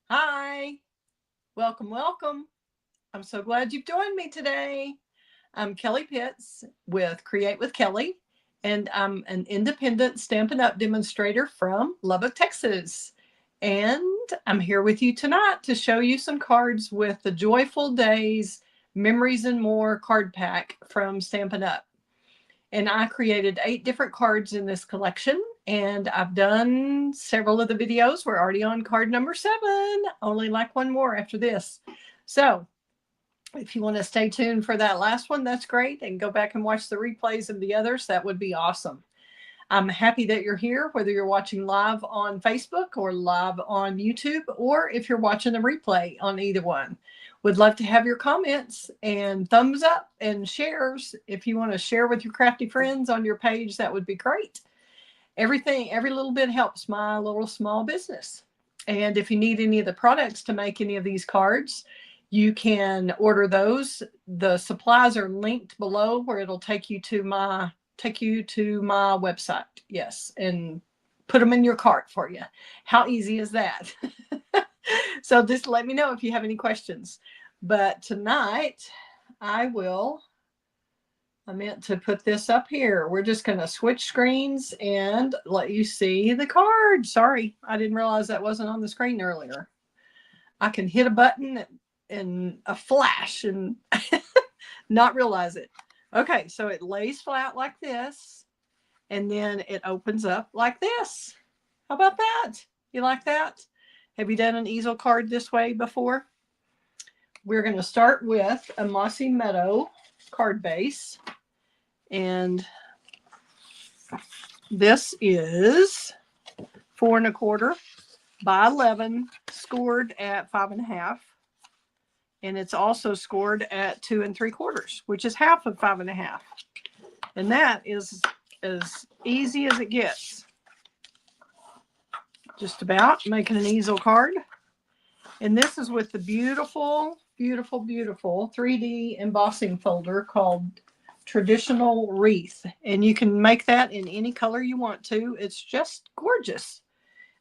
Hi, welcome, welcome. I'm so glad you've joined me today. I'm Kelley Pitts with Create with Kelley, and I'm an independent Stampin' Up! Demonstrator from Lubbock, Texas. And I'm here with you tonight to show you some cards with the Joyful Days Memories and More card pack from Stampin' Up! And I created 8 different cards in this collection, and I've done several of the videos. We're already on card number 7, only like one more after this. So if you want to stay tuned for that last one, that's great, and go back and watch the replays of the others. That would be awesome. I'm happy that you're here, whether you're watching live on Facebook or live on YouTube, or if you're watching the replay on either one. Would love to have your comments and thumbs up and shares. If you want to share with your crafty friends on your page, that would be great. Every little bit helps my little small business. And if you need any of the products to make any of these cards, you can order those. The supplies are linked below, where it'll take you to my website. Yes, and put them in your cart for you. How easy is that? So just let me know if you have any questions. But tonight I meant to put this up here. We're just going to switch screens and let you see the card. Sorry, I didn't realize that wasn't on the screen earlier. I can hit a button in a flash and not realize it. Okay, so it lays flat like this, and then it opens up like this. How about that? You like that? Have you done an easel card this way before? We're going to start with a Mossy Meadow card base. And this is 4 1/4 by 11, scored at 5 1/2. And it's also scored at 2 3/4, which is half of 5 1/2. And that is as easy as it gets. Just about making an easel card. And this is with the beautiful, beautiful, beautiful 3D embossing folder called Traditional Wreath. And you can make that in any color you want to. It's just gorgeous.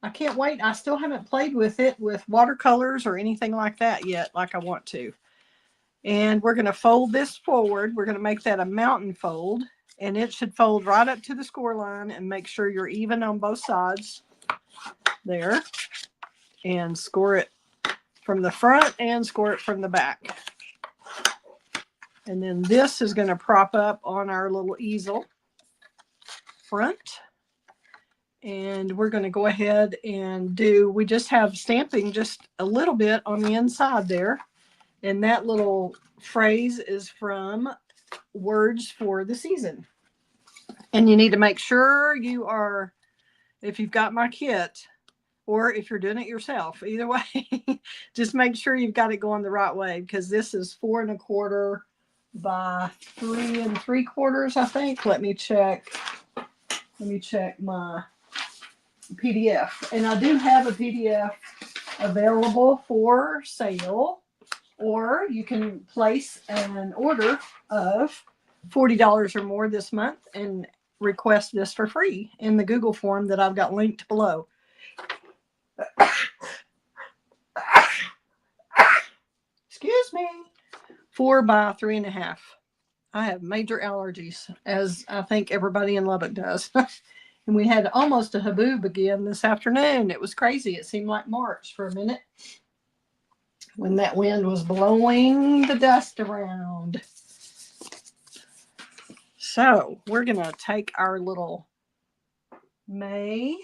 I can't wait. I still haven't played with it with watercolors or anything like that yet, like I want to. And we're going to fold this forward. We're going to make that a mountain fold. And it should fold right up to the score line, and make sure you're even on both sides there. And score it from the front and score it from the back. And then this is going to prop up on our little easel front. And we're going to go ahead and we just have stamping just a little bit on the inside there. And that little phrase is from Words for the Season. And you need to make sure you are, if you've got my kit, or if you're doing it yourself, either way, just make sure you've got it going the right way, because this is 4 1/4 by 3 3/4, I think. Let me check my PDF. And I do have a PDF available for sale, or you can place an order of $40 or more this month and request this for free in the Google form that I've got linked below. Excuse me. 4 by 3 1/2. I have major allergies, as I think everybody in Lubbock does. And we had almost a haboob again this afternoon. It was crazy. It seemed like March for a minute when that wind was blowing the dust around. So we're going to take our little May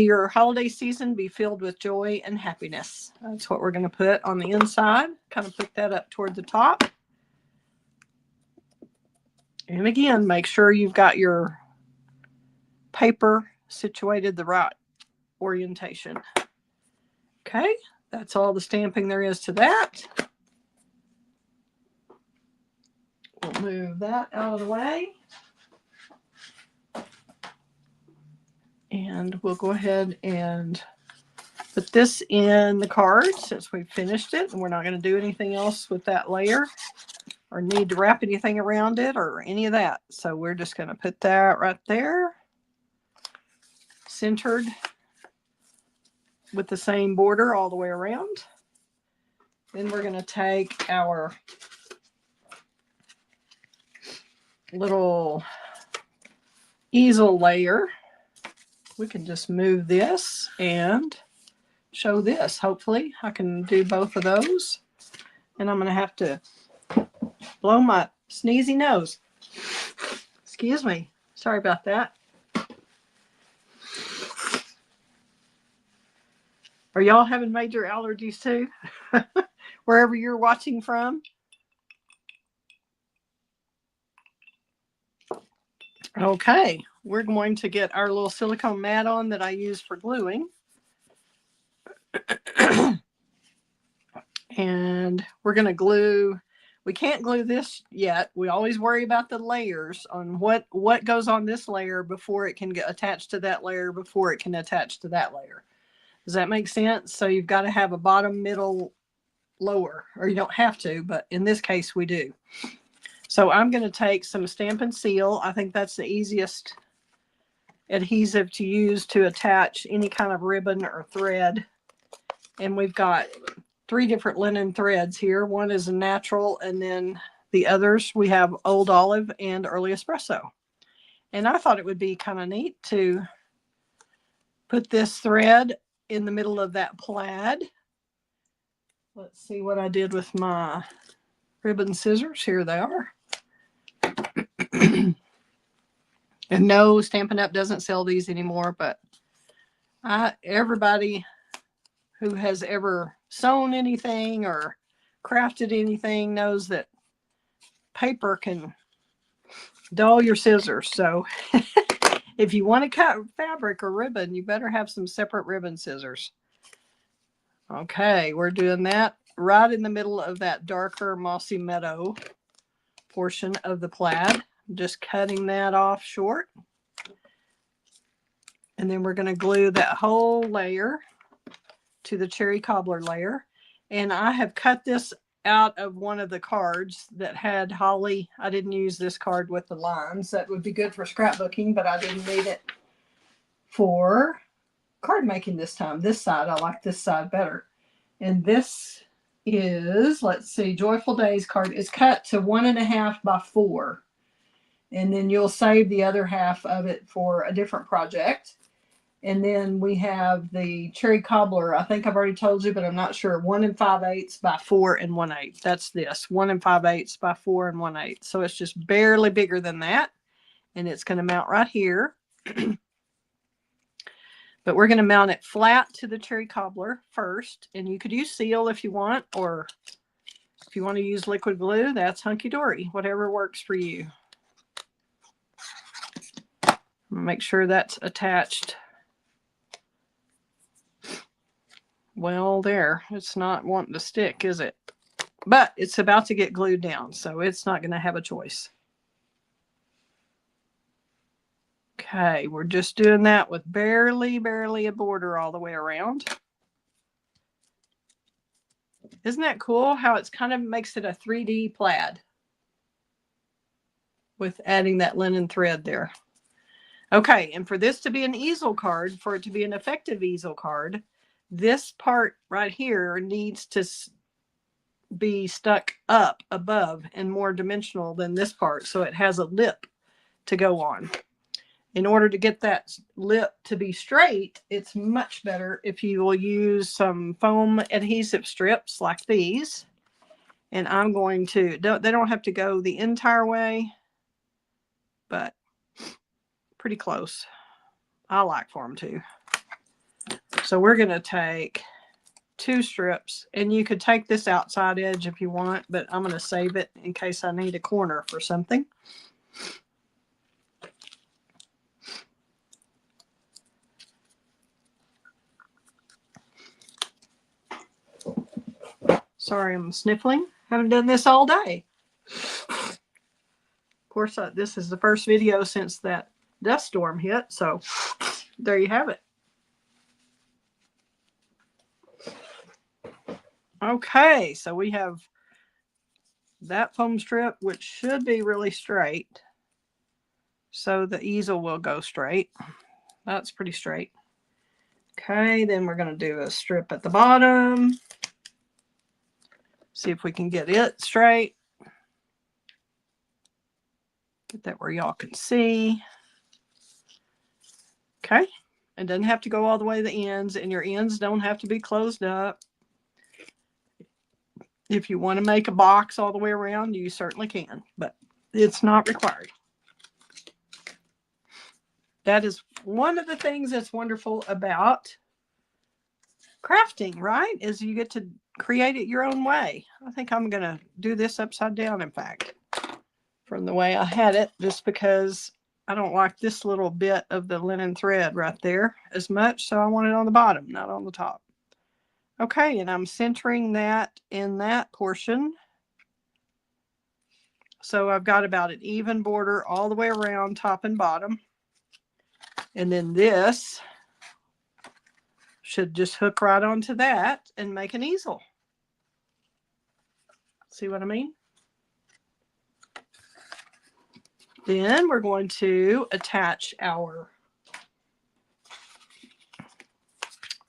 your holiday season be filled with joy and happiness. That's what we're going to put on the inside. Kind of put that up toward the top. And again, make sure you've got your paper situated the right orientation. Okay, that's all the stamping there is to that. We'll move that out of the way. And we'll go ahead and put this in the card since we've finished it, and we're not going to do anything else with that layer or need to wrap anything around it or any of that. So we're just going to put that right there, centered with the same border all the way around. Then we're going to take our little easel layer. We can just move this and show this. Hopefully I can do both of those. And I'm going to have to blow my sneezy nose. Excuse me. Sorry about that. Are y'all having major allergies too? Wherever you're watching from? Okay, we're going to get our little silicone mat on that I use for gluing. And we're going to glue. We can't glue this yet. We always worry about the layers on what goes on this layer before it can get attached to that layer, before it can attach to that layer. Does that make sense? So you've got to have a bottom, middle, lower, or you don't have to, but in this case we do. So I'm going to take some Stampin' Seal. I think that's the easiest adhesive to use to attach any kind of ribbon or thread. And we've got 3 different linen threads here. One is a natural, and then the others we have Old Olive and Early Espresso. And I thought it would be kind of neat to put this thread in the middle of that plaid. Let's see what I did with my ribbon scissors. Here they are. And no, Stampin' Up! Doesn't sell these anymore, but everybody who has ever sewn anything or crafted anything knows that paper can dull your scissors. So if you want to cut fabric or ribbon, you better have some separate ribbon scissors. Okay, we're doing that right in the middle of that darker mossy meadow portion of the plaid. I'm just cutting that off short. And then we're going to glue that whole layer to the cherry cobbler layer. And I have cut this out of one of the cards that had holly. I didn't use this card with the lines. That would be good for scrapbooking, but I didn't need it for card making this time. This side, I like this side better. And this is, let's see, Joyful Days card is cut to 1.5 by 4. And then you'll save the other half of it for a different project. And then we have the cherry cobbler. I think I've already told you, but I'm not sure. 1 5/8 by 4 1/8. That's this 1 5/8 by 4 1/8. So it's just barely bigger than that. And it's going to mount right here. But we're going to mount it flat to the cherry cobbler first. And you could use seal if you want, or if you want to use liquid glue, that's hunky-dory. Whatever works for you. Make sure that's attached. Well, there. It's not wanting to stick, is it? But it's about to get glued down, so it's not going to have a choice. Okay, we're just doing that with barely a border all the way around. Isn't that cool how it's kind of makes it a 3D plaid with adding that linen thread there? Okay, and for this to be an easel card, for it to be an effective easel card, this part right here needs to be stuck up above and more dimensional than this part, so it has a lip to go on. In order to get that lip to be straight, it's much better if you will use some foam adhesive strips like these. And I'm going to, they don't have to go the entire way, but pretty close. I like for them to. So we're going to take 2 strips, and you could take this outside edge if you want, but I'm going to save it in case I need a corner for something. Sorry, I'm sniffling. Haven't done this all day. Of course, this is the first video since that dust storm hit, so there you have it. Okay, so we have that foam strip, which should be really straight, so the easel will go straight. That's pretty straight. Okay, then we're going to do a strip at the bottom. See if we can get it straight. Get that where y'all can see. Okay, it doesn't have to go all the way to the ends, and your ends don't have to be closed up. If you want to make a box all the way around, you certainly can, but it's not required. That is one of the things that's wonderful about crafting, right? Is you get to create it your own way. I think I'm going to do this upside down, in fact, from the way I had it, just because I don't like this little bit of the linen thread right there as much. So I want it on the bottom, not on the top. Okay, and I'm centering that in that portion. So I've got about an even border all the way around, top and bottom. And then this should just hook right onto that and make an easel. See what I mean? Then we're going to attach our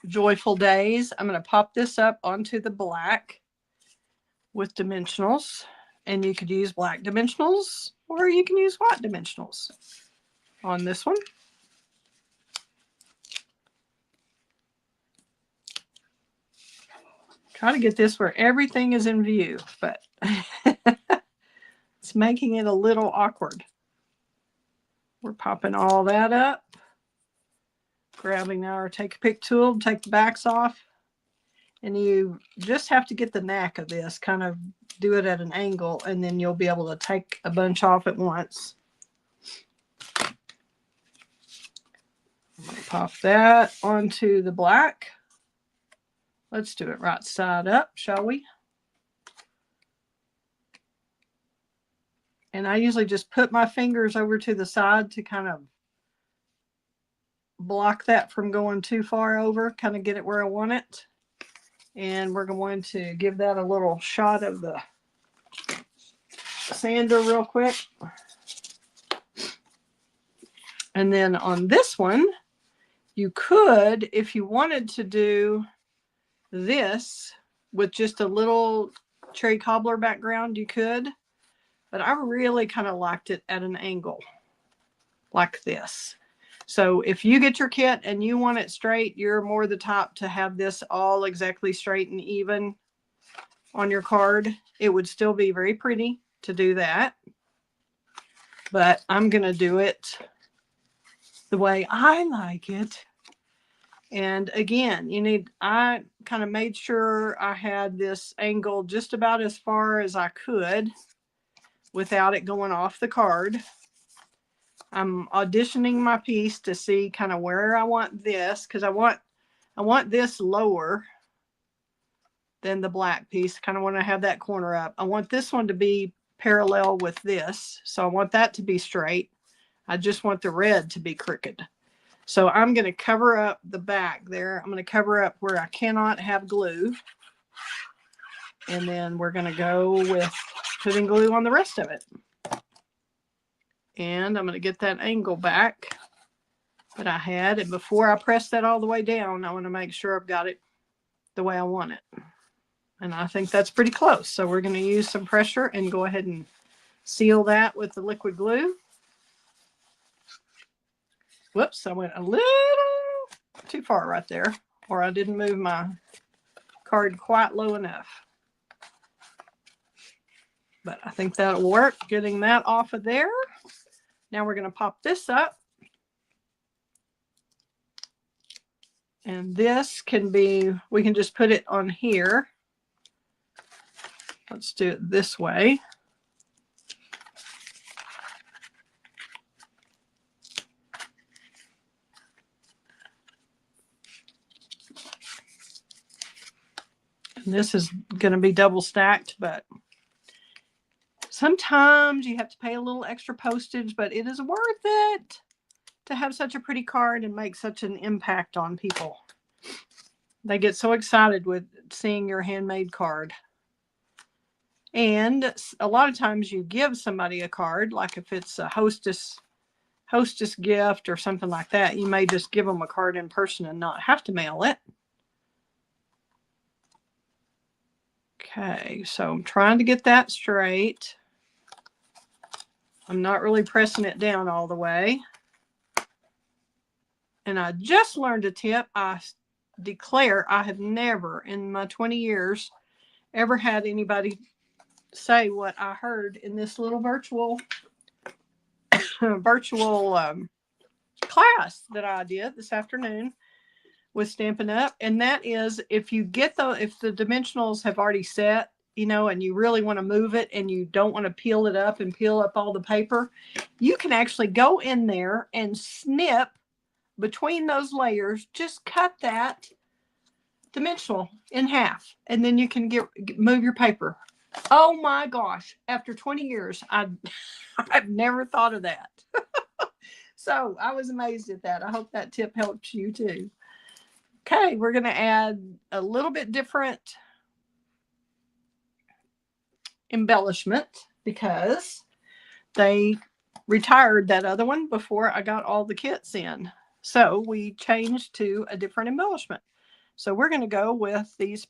Joyful Days. I'm going to pop this up onto the black with dimensionals. And you could use black dimensionals or you can use white dimensionals on this one. Try to get this where everything is in view, but it's making it a little awkward. We're popping all that up, grabbing our take a pick tool, take the backs off, and you just have to get the knack of this, kind of do it at an angle, and then you'll be able to take a bunch off at once. I'm going to pop that onto the black. Let's do it right side up, shall we? And I usually just put my fingers over to the side to kind of block that from going too far over, kind of get it where I want it. And we're going to give that a little shot of the sander real quick. And then on this one, you could, if you wanted to do this with just a little cherry cobbler background, you could. But I really kind of liked it at an angle like this. So if you get your kit and you want it straight, you're more the type to have this all exactly straight and even on your card. It would still be very pretty to do that. But I'm going to do it the way I like it. And again, I kind of made sure I had this angle just about as far as I could without it going off the card. I'm auditioning my piece to see kind of where I want this, because I want this lower than the black piece. Kind of want to have that corner up. I want this one to be parallel with this. So I want that to be straight. I just want the red to be crooked. So I'm going to cover up the back there. I'm going to cover up where I cannot have glue. And then we're going to go with putting glue on the rest of it. And I'm going to get that angle back that I had. And before I press that all the way down, I want to make sure I've got it the way I want it. And I think that's pretty close. So we're going to use some pressure and go ahead and seal that with the liquid glue. Whoops, I went a little too far right there, or I didn't move my card quite low enough. But I think that'll work, getting that off of there. Now we're going to pop this up. And this can be, we can just put it on here. Let's do it this way. And this is going to be double stacked, but sometimes you have to pay a little extra postage, but it is worth it to have such a pretty card and make such an impact on people. They get so excited with seeing your handmade card. And a lot of times you give somebody a card, like if it's a hostess hostess gift or something like that, you may just give them a card in person and not have to mail it. Okay, so I'm trying to get that straight. I'm not really pressing it down all the way. And I just learned a tip. I declare I have never in my 20 years ever had anybody say what I heard in this little virtual class that I did this afternoon with Stampin' Up. And that is, if the dimensionals have already set, you know, and you really want to move it and you don't want to peel it up and peel up all the paper, you can actually go in there and snip between those layers. Just cut that dimensional in half, and then you can move your paper. Oh my gosh, after 20 years, I've never thought of that. So I was amazed at that. I hope that tip helps you too. Okay, we're going to add a little bit different embellishment because they retired that other one before I got all the kits in. So we changed to a different embellishment. So we're going to go with these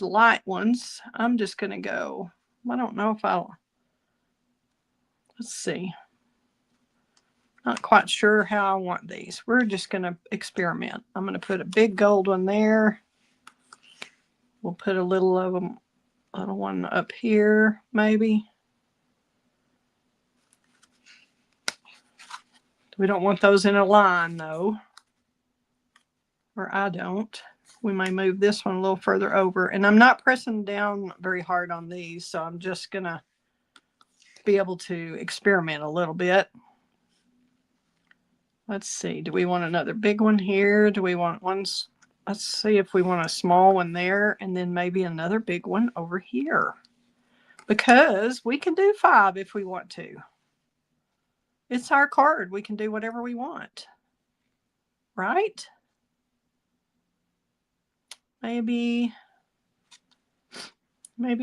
light ones. I'm just going to go, I don't know if let's see. Not quite sure how I want these. We're just going to experiment. I'm going to put a big gold one there. We'll put a little one up here, maybe. We don't want those in a line, though. Or I don't. We may move this one a little further over. And I'm not pressing down very hard on these, so I'm just going to be able to experiment a little bit. Let's see. Do we want another big one here? Do we want ones? Let's see if we want a small one there and then maybe another big one over here. Because we can do 5 if we want to. It's our card. We can do whatever we want. Right? Maybe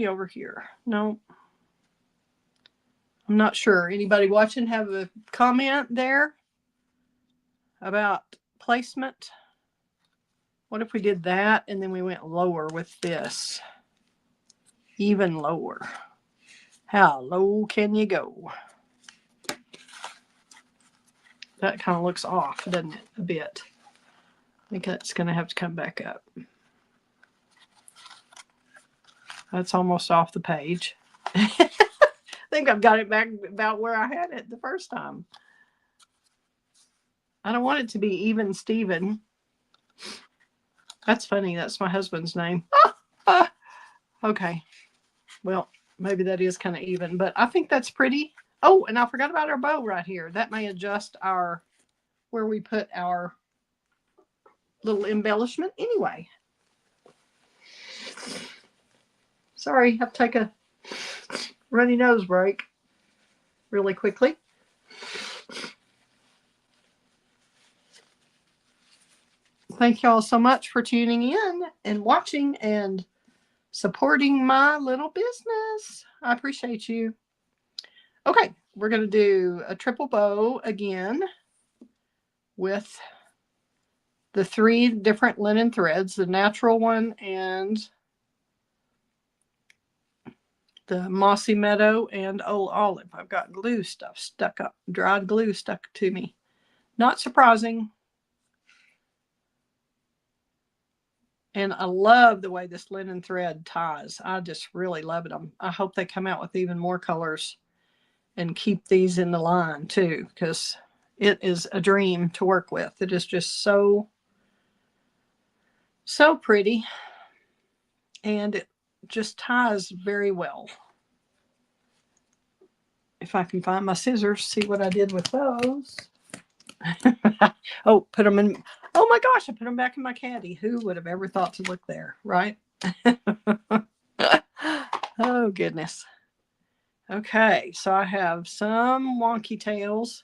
over here. No. I'm not sure. Anybody watching have a comment there about placement? What if we did that and then we went lower with this? Even lower. How low can you go? That kind of looks off, doesn't it? A bit. I think that's going to have to come back up. That's almost off the page. I think I've got it back about where I had it the first time. I don't want it to be even Steven. That's funny. That's my husband's name. Okay. Well, maybe that is kind of even, but I think that's pretty. Oh, and I forgot about our bow right here. That may adjust where we put our little embellishment anyway. Sorry, I have to take a runny nose break really quickly. Thank y'all so much for tuning in and watching and supporting my little business. I appreciate you. Okay, we're going to do a triple bow again with the 3 different linen threads, the natural one and the mossy meadow and old olive. I've got glue stuff stuck up, dried glue stuck to me. Not surprising. And I love the way this linen thread ties. I just really love it. I hope they come out with even more colors and keep these in the line too, because it is a dream to work with. It is just so pretty. And it just ties very well. If I can find my scissors, see what I did with those. Oh, put them in. Oh my gosh, I put them back in my caddy. Who would have ever thought to look there, right? Oh, goodness. Okay, so I have some wonky tails.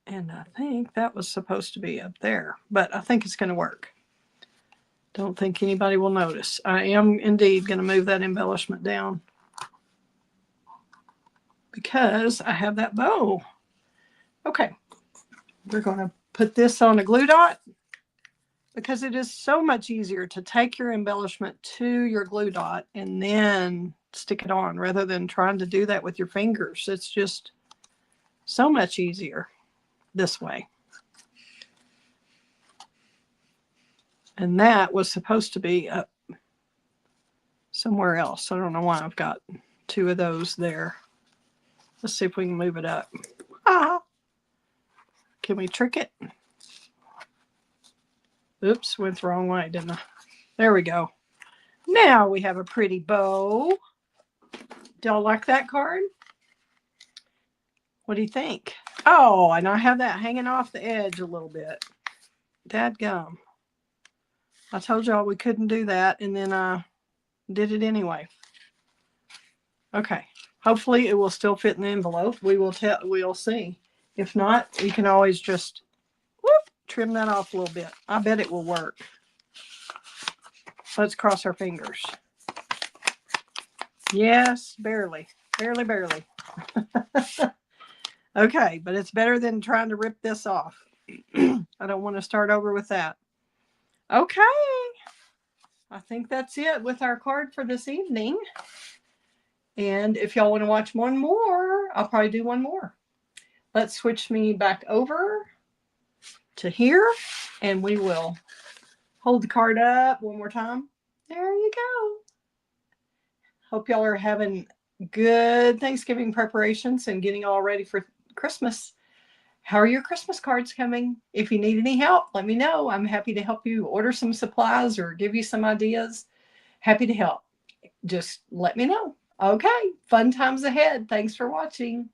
And I think that was supposed to be up there, but I think it's going to work. Don't think anybody will notice. I am indeed going to move that embellishment down because I have that bow. Okay, we're going to put this on a glue dot because it is so much easier to take your embellishment to your glue dot and then stick it on rather than trying to do that with your fingers. It's just so much easier this way. And that was supposed to be up somewhere else. I don't know why I've got two of those there. Let's see if we can move it up. Ah! Can we trick it? Oops, went the wrong way, didn't I? There we go. Now we have a pretty bow. Do y'all like that card? What do you think? Oh, and I have that hanging off the edge a little bit. Dadgum. I told y'all we couldn't do that, and then I did it anyway. Okay. Hopefully it will still fit in the envelope. We'll see. If not, you can always just trim that off a little bit. I bet it will work. Let's cross our fingers. Yes, barely. Barely, barely. Okay, but it's better than trying to rip this off. I don't want to start over with that. Okay. I think that's it with our card for this evening. And if y'all want to watch one more, I'll probably do one more. Let's switch me back over to here, and we will hold the card up one more time. There you go. Hope y'all are having good Thanksgiving preparations and getting all ready for Christmas. How are your Christmas cards coming? If you need any help, let me know. I'm happy to help you order some supplies or give you some ideas. Happy to help. Just let me know. Okay, fun times ahead. Thanks for watching.